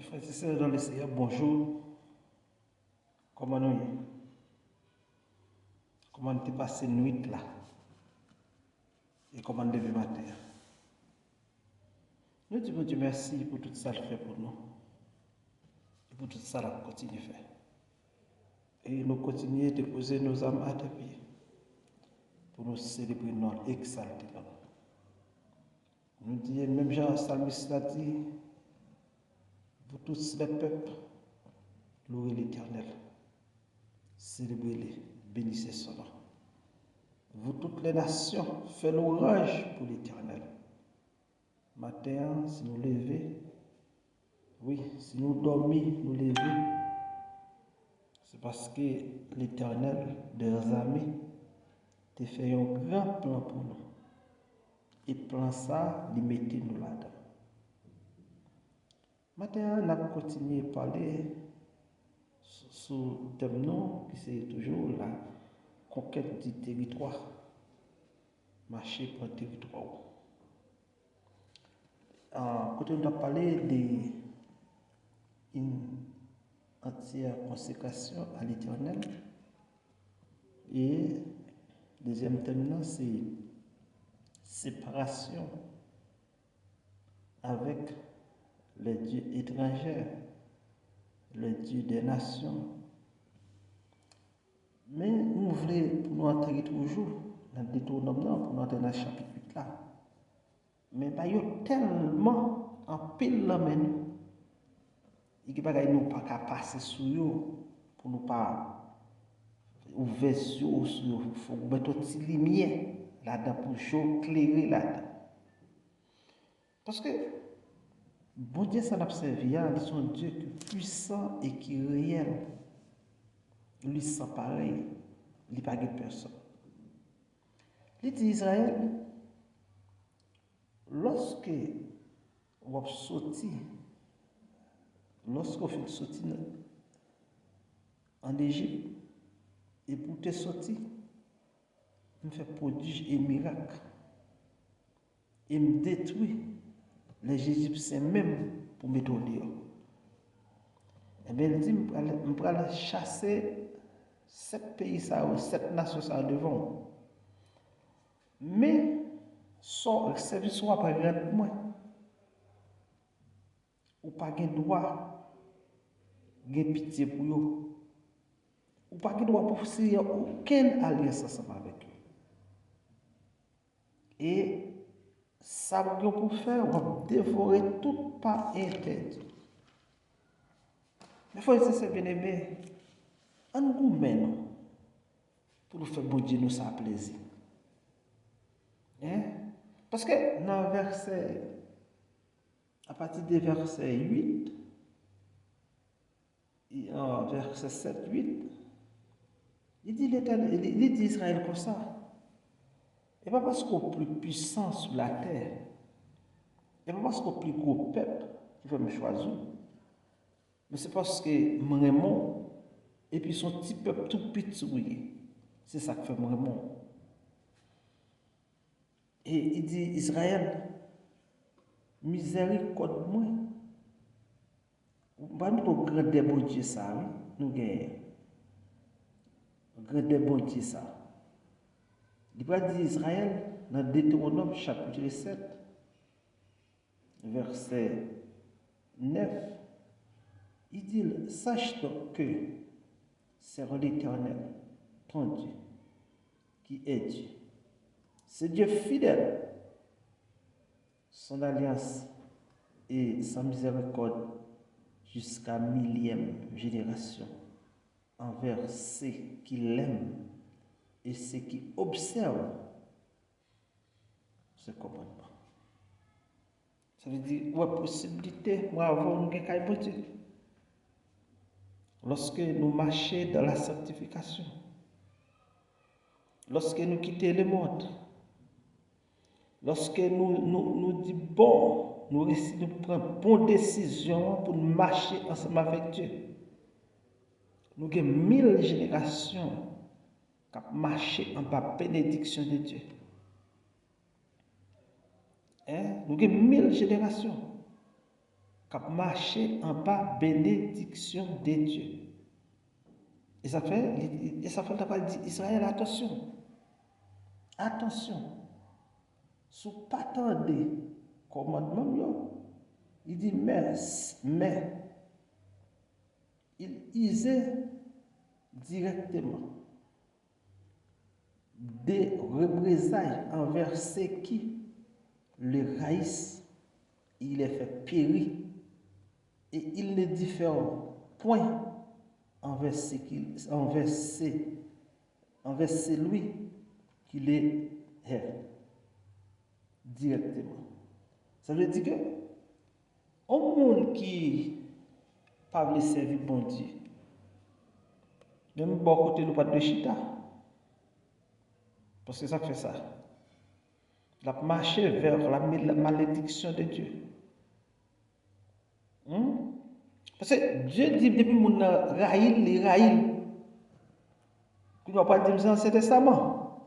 Frères et sœurs dans le Seigneur, bonjour. Comment nous Comment t'es passé nuit là? Et comment lever matin? Nous disons Dieu merci pour tout ça qu'il fait pour nous. Et pour tout ça qu'il continue à faire. Et nous continuons de poser nos âmes à tes pieds. Pour nous célébrer, nous exalter. Nous disons, même Jean Salmiste l'a dit, vous tous les peuples, louez l'Éternel. Célébrez-les, bénissez son nom. Vous toutes les nations, faites l'orage pour l'Éternel. Matin, si nous levons, oui, si nous dormons, nous levons, c'est parce que l'Éternel des armées te fait un grand plan pour nous. Et plan ça, il mettait nous là-dedans. Matin, on a continué à parler sur le thème qui c'est toujours la conquête du territoire. Marcher pour le territoire. Quand on a parlé d'une entière consécration à l'Éternel, et deuxième thème, c'est séparation avec les dieux étrangers, les dieux des nations. Mais nous voulons nous entrer toujours dans le détournement, pour nous entrer dans le chapitre 8 là. Mais il y a tellement en pile là, mais nous, il n'y a pas nous pas passer sur eux pour nous pas ouvrir sur eux, il faut mettre une petite lumière là-dedans pour éclairer là-dedans. Parce que bon Dieu s'en observe, il est un Dieu qui est puissant et qui est réel. Lui sans pareil, il n'y a pas de personne. Il dit Israël, lorsque on sorti, lorsqu'on fait sortir en Égypte, et pour te sortir, on fait prodige et miracle. Et me détruit les Égyptiens même pour mettre au dehors. Et bien il dit, je vais aller chasser 7 pays, 7 nations devant. Mais, son service soit pas grand moins. Ou pas de droit, de pitié pour eux. Ou pas de droit pour signer aucune alliance ensemble avec eux. Et ça va pour faire, on va dévorer tout pas interdit. Mais il faut essayer bien aimé, on nous mène pour nous faire bon Dieu nous ça plaisir. Hein? Parce que dans le verset, à partir du verset 8, verset 7, 8, il dit Israël comme ça. Et pas parce qu'on est plus puissant sur la terre, et pas parce qu'on est plus gros peuple qui va me choisir, mais c'est parce que vraiment, et puis son petit peuple tout petit, c'est ça qui fait vraiment. Et il dit Israël, miséricorde moi. Pas nous pour grand des bon Dieu ça, oui, nous gagnons. Grand des bon Dieu ça. Il va dire Israël dans Deutéronome chapitre 7, verset 9. Il dit, sache donc que c'est l'Éternel, ton Dieu, qui est Dieu. C'est Dieu fidèle. Son alliance et sa miséricorde jusqu'à 1000e génération envers ceux qui l'aiment et ceux qui observent ce commandement. Ça veut dire, ouais, possibilité, moi, avoir nous gagnons Dieu. Lorsque nous marchons dans la sanctification, lorsque nous quittons le monde, lorsque nous disons bon, nous réussissons de prendre bonne décision pour marcher ensemble avec Dieu. Nous avons 1000 générations qui marchent en bas bénédiction de Dieu. Nous avons 1000 générations qui marché en bas bénédiction de Dieu. Et ça fait dit Israël, attention. Attention. Si vous pas attendez commandement, il dit mais il isait directement des représailles envers ceux qui le haïssent, il les fait périr et il ne diffère point envers celui qui les hait directement. Ça veut dire que un monde qui pas veut servir bon Dieu, même bon côté nous pas de chita, parce que ça fait ça. La marcher vers la malédiction de Dieu. Parce que Dieu dit depuis mon raïl, les raïl. Il ne va pas dire dans l'Ancien Testament.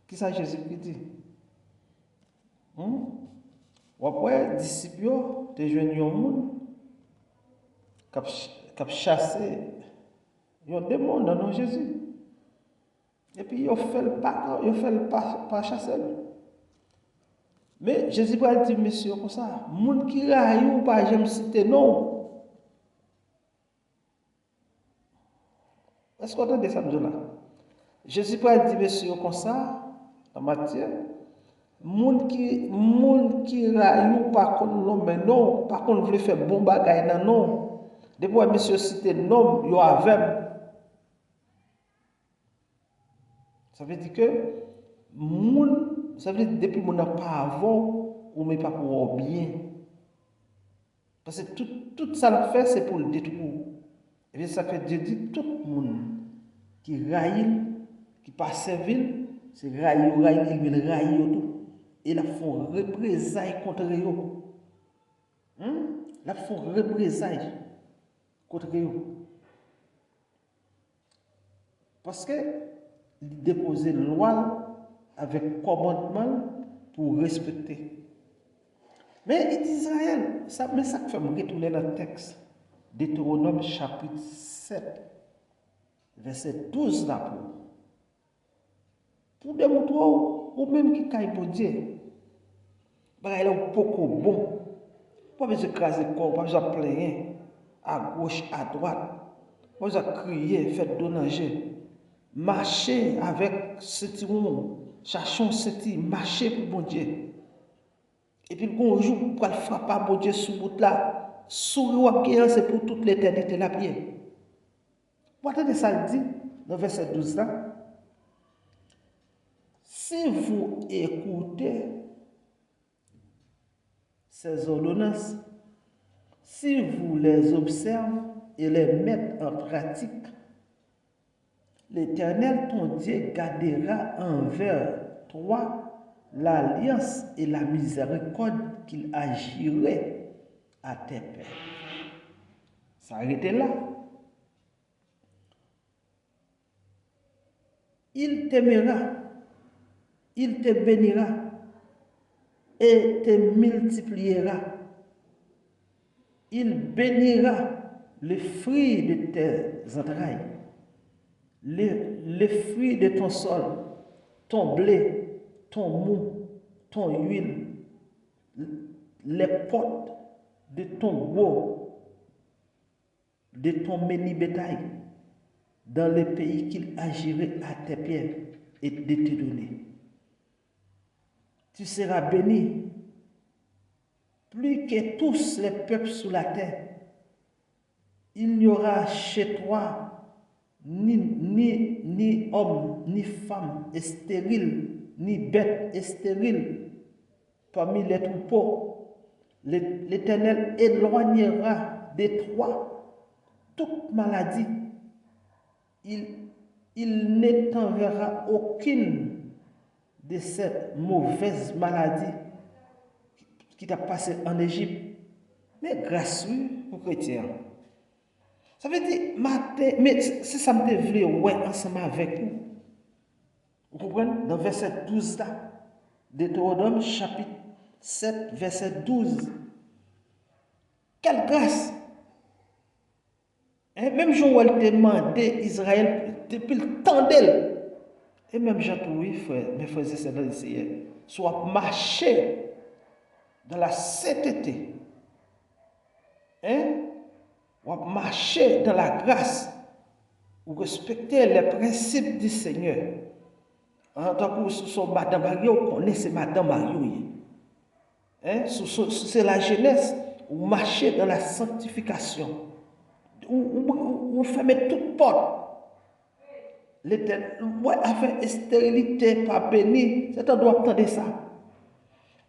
Qui ça Jésus-Christ dit? Ou après, disciples, des jeunes gens qui ont chassé un démon dans le Jésus. Et puis, ils fait le pas chasser. Mais Jésus va dire, monsieur, comme ça, moun qui raille ou pas, j'aime citer non. Est-ce qu'on entend ça là? Jésus va dire, monsieur, comme ça, en matière, moun qui raille ou pas contre l'homme, mais non, par contre, voulait faire bon bagay, non. Depuis monsieur cité non, il y a avec. Ça veut dire que ça veut dire depuis mon n'a pas avant ou mais pas pour bien. Parce que tout ça le fait c'est pour le détruire. Et bien ça fait Dieu dit tout le monde qui raille, qui passe ville, c'est raille, il veut railler tout. Et la font représailles contre eux. La font représailles contre eux. Parce que déposer loi avec commandement pour respecter. Mais Israël, ça fait me retourner dans le texte. Deutéronome chapitre 7, verset 12 là pour démontrer ou même qui caille pour Dieu. Bah, il est beaucoup bon. Pas besoin de craser le corps, pas besoin de plaindre à gauche, à droite. Pas besoin de crier, faire donager. Marcher avec ce petit monde, cherchons ce petit, marcher pour bon Dieu. Et puis, un jour, pour le frapper bon Dieu sous bout là, sourire, c'est pour toute l'éternité la pied. Vous entendez ça dit dans verset 12 là? Si vous écoutez ces ordonnances, si vous les observez et les mettez en pratique, l'Éternel, ton Dieu, gardera envers toi l'alliance et la miséricorde qu'il agirait à tes pères. Ça arrêtait là. Il t'aimera, il te bénira et te multipliera. Il bénira le fruit de tes entrailles, le fruit de ton sol, ton blé, ton mou, ton huile, les portes de ton bois, de ton menu bétail, dans le pays qu'il agirait à tes pieds et de te donner. Tu seras béni plus que tous les peuples sous la terre. Il n'y aura chez toi ni homme, ni femme stérile, ni bête stérile parmi les troupeaux. L'Éternel éloignera de toi toute maladie. Il ne t'enverra aucune de cette mauvaise maladie qui t'a passé en Égypte. Mais grâce aux chrétiens. Ça veut dire, mais c'est ça que je voulais ouais ensemble avec vous. Vous comprenez? Dans verset 12 là, Deutéronome chapitre 7, verset 12. Quelle grâce! Et même Jean elle demandé Israël depuis le temps d'elle. Et même Jean oui, frère, mes frères et sœurs ici, soit marcher dans la sainteté. Ou marcher dans la grâce. Ou respecter les principes du Seigneur. En tant que sous Madame Mario, on connaît c'est Madame Mario. C'est la jeunesse, ou marcher dans la sanctification. Ou fermer toute porte. L'éternel, afin stérilité, pas béni, c'est un doit entendre ça.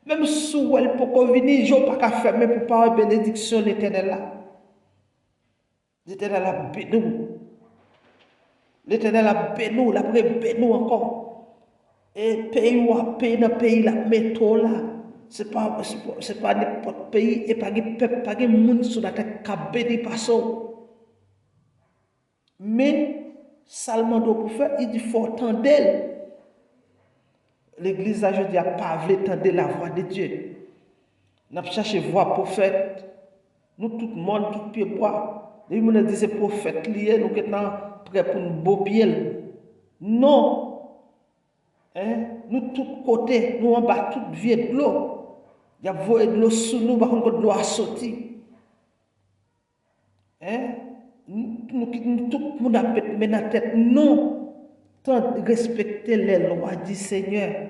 Même si elle peut venir, je ne peux pas fermer pour pas avoir bénédiction l'éternel là. L'éternel a béni. L'éternel a béni, la béni encore. Et pays ou à pays dans pays la métro là, c'est pas n'importe pays et pas de peuple, pas de monde sur la tête qui a béni par ça. Mais Salomon pour faire, il dit faut entendre d'elle. L'église a je dis a pas voulu entendre la voix de Dieu. N'a cherché voix prophète. Nous tout le monde tout pied bois. Les gens disent prophète lié nous qui prêt pour nous beau pied. Non. Nous tous côtés, nous en bas toute vie de l'eau. Il y a voie de l'eau sous nous, par contre de l'eau a sorti. Nous tout le monde a mis dans la tête. Non. Tant de respecter les lois du Seigneur.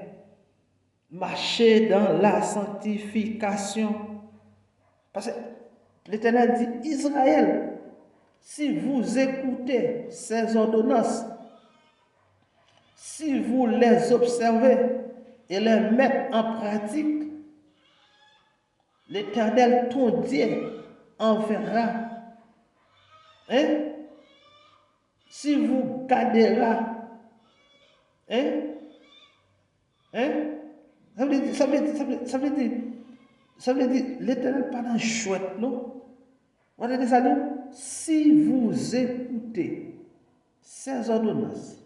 Marcher dans la sanctification. Parce que l'Éternel dit, Israël, si vous écoutez ces ordonnances, si vous les observez et les mettez en pratique, l'Éternel, ton Dieu, enverra. Si vous garderez, ça veut dire, l'Éternel pas dans chouette, non? Vous avez ça dit, si vous écoutez ces ordonnances,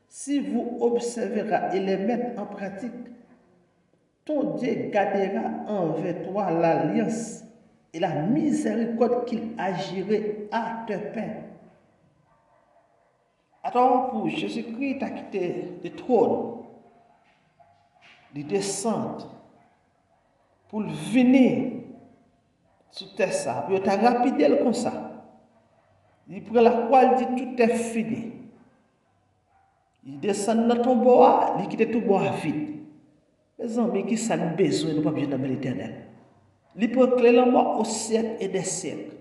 si vous observerez et les mettez en pratique, ton Dieu gardera envers toi l'alliance et la miséricorde qu'il agirait à te paix. Alors, pour Jésus-Christ, a quitté le trône, il descend pour venir sur terre ça, il t'a rapidé comme ça. Il prend la croix, il dit tout est fini. Il descend dans ton bois, il quitte tout bois vide. Les amis qui s'en besoin, nous pas besoin d'amener l'Éternel. Il proclame la mort au siècle et des siècles.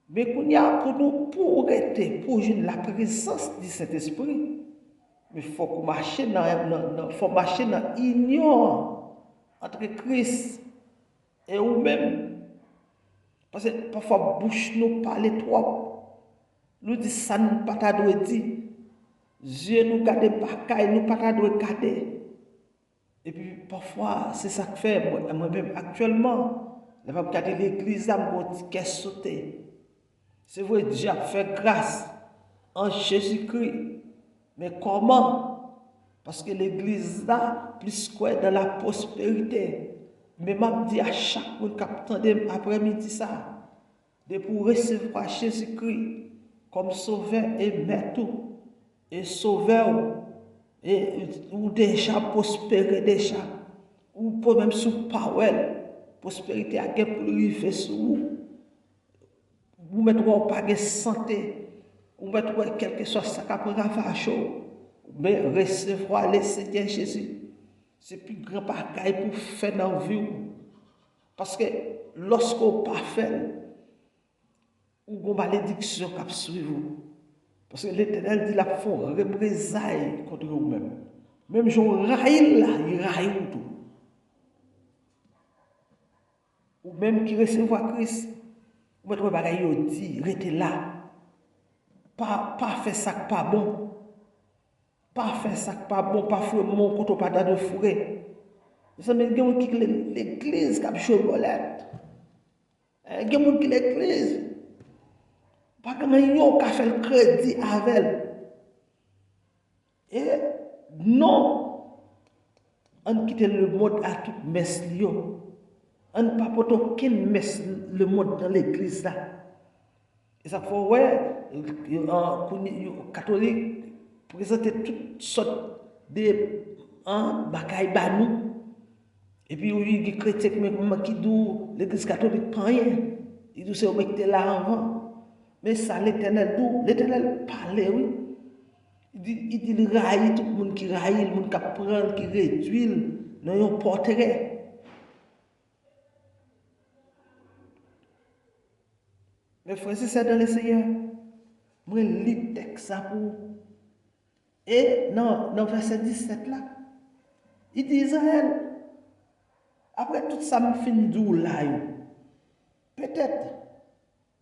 Mais qu'on y a pour nous, pour arrêter, pour jouer la présence du Saint-Esprit, mais il faut qu'on marche dans l'union entre Christ et nous-mêmes. Parce que parfois, bouche nous parle trop. Nous disons ça, nous pas ta doit dire. Dieu nous garde pas, nous pas ta doit garder. Et puis parfois, c'est ça que fait moi-même actuellement. Je vais regarder l'église à mon ticket sauté. C'est vrai, Dieu a fait grâce en Jésus-Christ. Mais comment? Parce que l'église là, plus quoi dans la prospérité. Mais m'a dit à chaque monde qui attendait après-midi ça, de pour recevoir Jésus-Christ comme sauveur et maître et sauveur et ou déjà prospérer déjà ou pour même sous parole prospérité à quel pour arriver sur vous mettre pas de santé ou mettre quelque chose ça capable ravage mais recevoir le Seigneur Jésus c'est plus grand bagaille pour faire dans la vie. Parce que lorsqu'on pas fait, ou une malédiction qui suit vous. Parce que l'Éternel dit la font représailles contre vous-même. Même si on raille là, il raille tout. Ou même qui recevoir Christ, ou mettre bagaille dit, restez là. Pas faire ça pas bon. Pas faire ça pas bon, pas faire mon contre pas dans de fourré. Ça me dit que l'église qui a joué bolette. Il y a des gens qui l'église. Pas comme yon qui a fait le crédit avec elle. Et non. on quitte le mode à toute messe lio. On pas porter aucune messe le mode dans l'église là. Et ça fait ouais catholique présenter toutes sortes de bagailles banou. Et puis il y a des chrétiens qui disent l'église catholique pas rien. Ils disent c'est mettre là avant. Mais ça l'Éternel parlait oui. Il dit raille tout le monde qui raille, le monde qui prend, qui réduit dans un portrait. Mes frères, c'est dans le Seigneur. Moi, je lis le texte ça pour. Et dans verset 17 là, il dit Israël, après tout ça, me fin d'où là, peut-être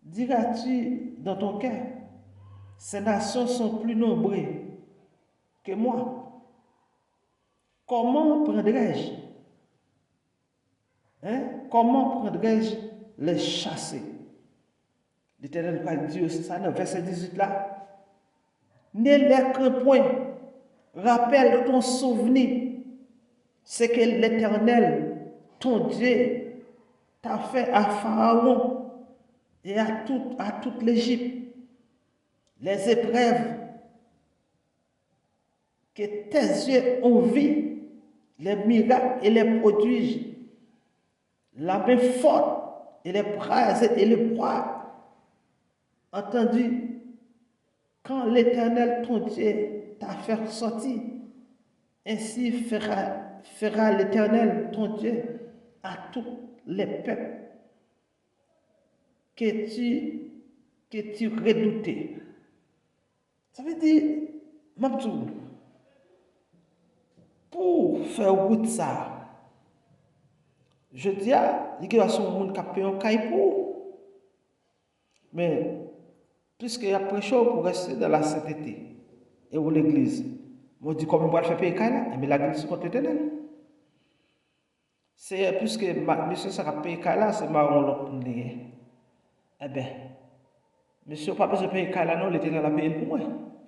diras-tu dans ton cœur, ces nations sont plus nombreuses que moi. Comment prendrais-je? Comment prendrais-je les chasser? L'Éternel va dire aussi ça dans verset 18 là. Ne les crains point. Rappelle ton souvenir. C'est que l'Éternel, ton Dieu, t'a fait à Pharaon et à toute l'Égypte. Les épreuves que tes yeux ont vues, les miracles et les prodiges, la main forte et les bras et les bras. Entendu, quand l'Éternel, ton Dieu, t'a fait sortir, ainsi fera l'Éternel, ton Dieu, à tous les peuples que tu redoutais. Ça veut dire, Mabdou, pour faire route ça, je dis à l'éducation monde qui a payé un caille pour, mais puisque y a prêché pour rester dans la sainteté et où l'église, moi dis comment on va faire payer caille là, mais l'église contre l'Éternel. C'est puisque monsieur ça a payé caille là, c'est marron l'autre lié. Eh bien, monsieur pas besoin de payer caille là non, l'Éternel a payé pour moi.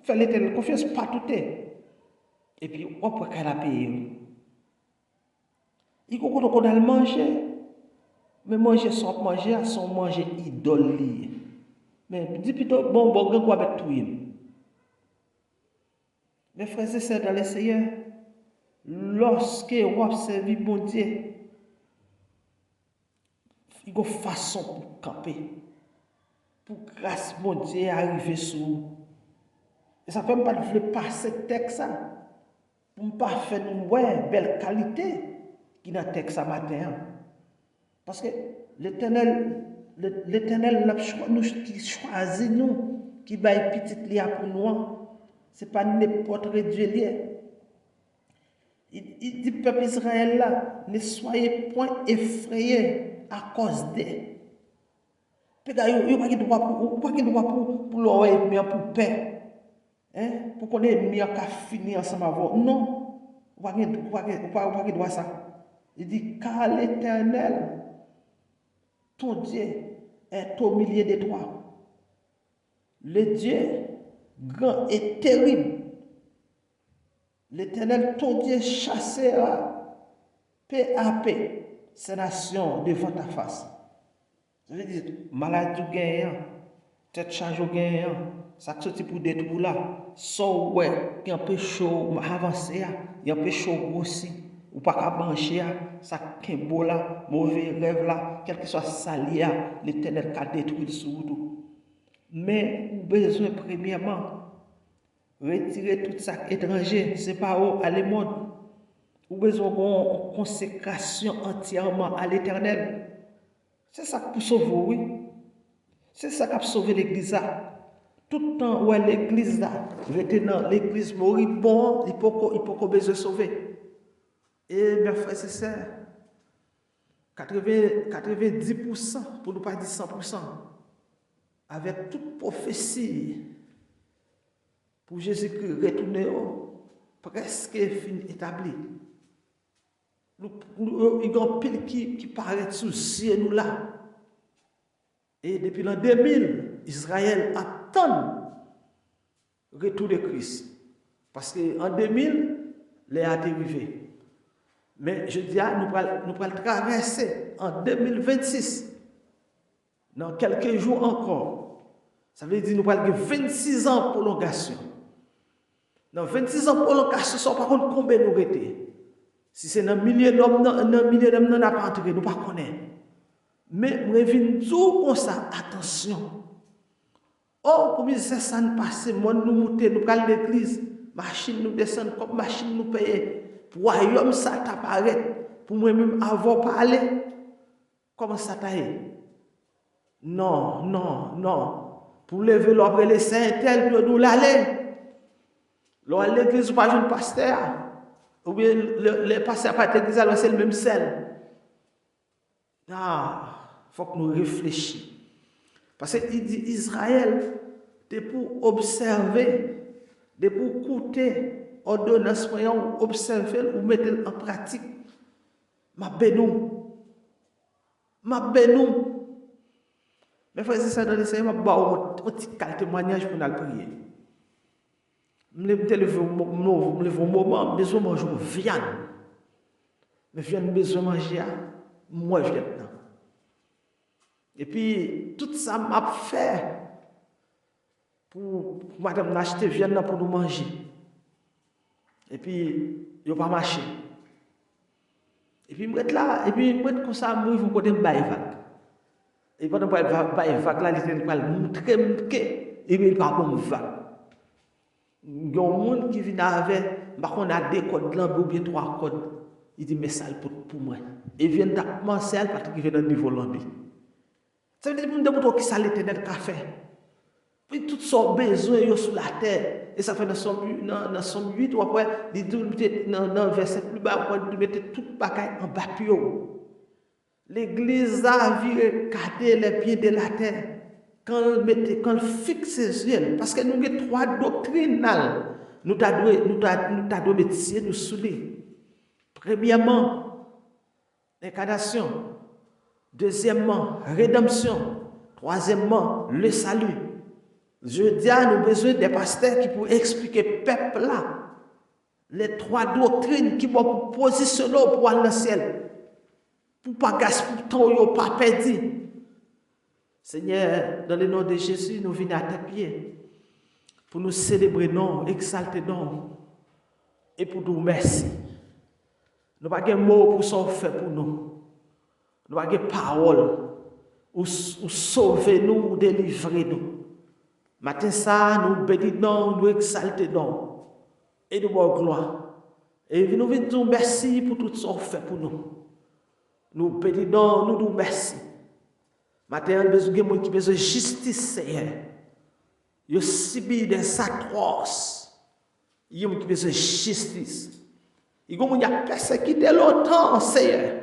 Fais l'Éternel confiance pas tout est. Et puis on peut caille la payer. Il faut qu'on a manger. Mais manger sans manger, sans manger idole. Mais dis plutôt, bon, quoi avec tout. Mes frères et sœurs dans le Seigneur, lorsque vous observez mon Dieu, il y a une façon pour camper. Pour grâce mon Dieu arriver sur vous. Et ça ne fait pas de passer le texte. Pour ne pas faire une belle qualité qui dans le texte ce matin. Parce que l'Éternel nous qui choisit nous, qui baille petite lia pour nous. Ce n'est pas n'importe réduit. Il dit, peuple Israël là, ne soyez point effrayés à cause d'eux. Peut-être qu'il n'y a pas de droit pour l'oreille, pour paix. Pour qu'on ait mis à finir ensemble avec vous. Non, vous n'avez pas de droit ça. Il dit, car l'Éternel, ton Dieu, est au milieu de toi. Le Dieu grand et terrible. L'Éternel, ton Dieu, chassera paix à paix ces nations devant ta face. Ça veut dire, maladie ou gagnant, tête charge ou gagnant, ça sorti pour détruire là. So, ouais, il y a un peu chaud avancé, il y a un peu chaud aussi. Ou pas qu'à brancher, ça qu'un beau là, mauvais rêve là, quel que soit sali, l'Éternel a détruit sur tout. Mais, vous avez besoin, premièrement, retirer tout ça étranger, c'est pas où aller monde. Vous avez besoin d'une consécration entièrement à l'Éternel. C'est ça qui peut sauver, oui. C'est ça qui a sauvé l'église. Tout le temps où l'église là, l'église moribond, il peut besoin de sauver. Et mes frères et sœurs, 90%, pour ne pas dire 100%, avec toute prophétie, pour Jésus-Christ retourner presque fini établi. Il y a un pile qui paraît sous ciel nous là. Et depuis l'an 2000, Israël attend le retour de Christ. Parce qu'en 2000, les a arrivé. Mais je dis, nous allons traverser en 2026, dans quelques jours encore. Ça veut dire que nous allons 26 ans de prolongation. Dans 26 ans de prolongation, ça par contre combien nous arrêter. Si c'est dans milliers d'hommes, nous n'a pas entré, nous ne connaissons pas. Mais nous revenons tout comme ça, attention. Oh, pour ça ne passe, moi nous montons, nous allons l'église, machine nous descend, comme machine nous paye. Pour royaume ça t'apparaît, pour moi-même avoir parlé. Comment ça t'aille? Non, non, non. Pour lever l'obre les saints, tel que nous l'aller. L'on l'église ou pas un pasteur. Ou bien le pasteur pas l'église, alors c'est le même sel. Ah, il faut que nous réfléchissions. Parce qu'il dit Israël, c'est pour observer, c'est pour écouter, ordonnance, observer ou mettre en pratique. Ma bénou. Mais frère, c'est ça dans les Seigneur, je vais un petit témoignage pour nous prier. Je me lève un moment, besoin de manger viande. Mais viande, besoin de manger, moi je viens. Et puis, tout ça m'a fait pour madame acheter viande pour nous manger. Et puis, il n'y a pas marché. Et puis, je suis là, et puis, je suis comme ça, je vais côté de vague. Et pendant que je vais vague, là, je vais montrer que il n'y a pas de vague. Il y a un monde qui vient avec, on a deux codes, ou bien 3 codes. Il dit, mais ça pour moi. Et il vient d'appenser parce qu'il vient d'un niveau lambi. Ça veut dire que nous devons qui ça l'éternel qu'a fait. Puis tout son besoin sur la terre. Et ça fait dans Somme 8 ou après, dans le verset plus bas, on mettait tout le bagaille en bas. L'église a viré les pieds de la terre. Quand on fixe ses yeux, parce que nous avons 3 doctrines, nous devons mettre nous souler. Premièrement, l'incarnation. Deuxièmement, rédemption. Troisièmement, le salut. Je dis à nous besoin des pasteurs qui pourraient expliquer peuple là les 3 doctrines qui vont positionner pour aller dans le ciel. Pour ne pas gaspiller temps, pas perdu. Seigneur, dans le nom de Jésus, nous venons à tes pieds pour nous célébrer, non, exalter, non, et pour nous merci. Nous n'avons pas de mots pour sauver pour nous. Nous n'avons pas de paroles pour sauver nous, ou délivrer nous. Matin ça, nous bénissons, nous exaltons, et nous avons gloire. Et nous venons dire merci pour tout ce qu'on fait pour nous. Nous bénissons, nous nous merci. Matin, nous avons besoin de justice, Seigneur. Nous avons subi des atroces. Nous avons besoin de justice. Nous avons persécuté longtemps, Seigneur.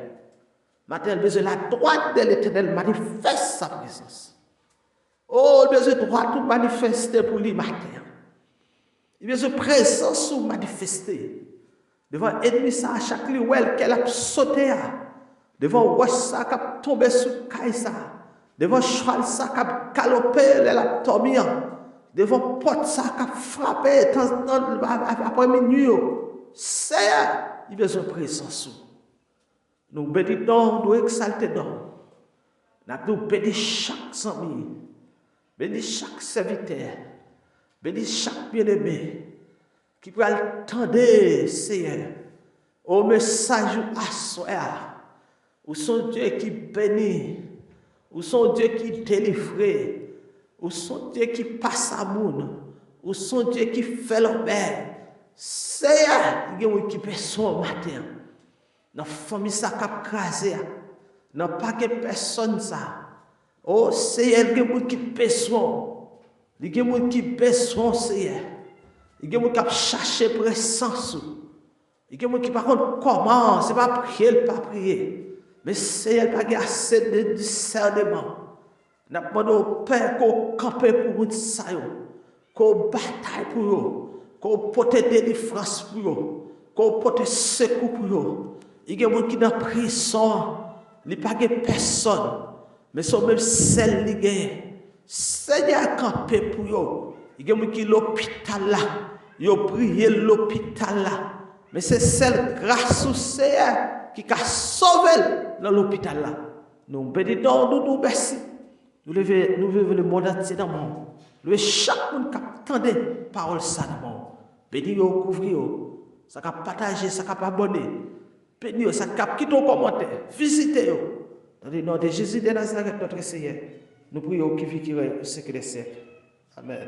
Matin, nous avons besoin de la droite de l'Éternel manifeste sa présence. Oh, il besoin de droit tout manifester pour lui matin. Il besoin de présence ou manifester. Devant ennemi ça à chaque liouel qu'elle a sauté devant roche ça qui a tombé sur Kaïsa. Devant cheval ça qui a galopé elle a tombé. Devant porte ça qui a frappé après minuit. Seigneur, il besoin de présence. Nous bénissons, nous exaltons. Nous bénissons chaque ami. Bénis chaque serviteur, bénis chaque bien-aimé qui peut attendre, Seigneur, au message à soi, où son Dieu qui bénit, où son Dieu qui délivre, où son Dieu qui passe à monde, où son Dieu qui fait l'homme. Seigneur, il y a qui personne matin. Dans la famille, ça a crasé, dans pas que personne ça. Oh Seigneur, il y a des gens qui besoin. Il y a des gens qui besoin, Seigneur. Il y a des gens qui cherchent présence. Il y a des gens qui par contre comment, c'est pas prier, pas prier. Mais Seigneur, il n'y a pas assez de discernement. Nous demandons au Père qu'on campe pour nous, qu'on bataille pour eux, qu'on porte délivrance pour eux, qu'on porte secours pour eux. Il y a des gens qui dans prison, il n'y a pas de personne. Mais sont même celles qui gagnent. Seigneur, campé pour eux. Il y a des gens qui l'hôpital là. Ils ont prié l'hôpital là. Mais c'est celle grâce au Seigneur qui a sauvé dans l'hôpital là. Nous bénissons, nous merci. Nous levons le monde entier dans le monde. Nous chaque monde qui attendait parole ça dans le monde. Bénis-vous, couvrez-vous. Ça va partager, ça va abonner. Bénis-vous, ça va quitter un commentaire. Visitez-vous. Dans le nom de Jésus de Nazareth, notre Seigneur. Nous prions qui vit qui règne au siècle des siècles. Amen.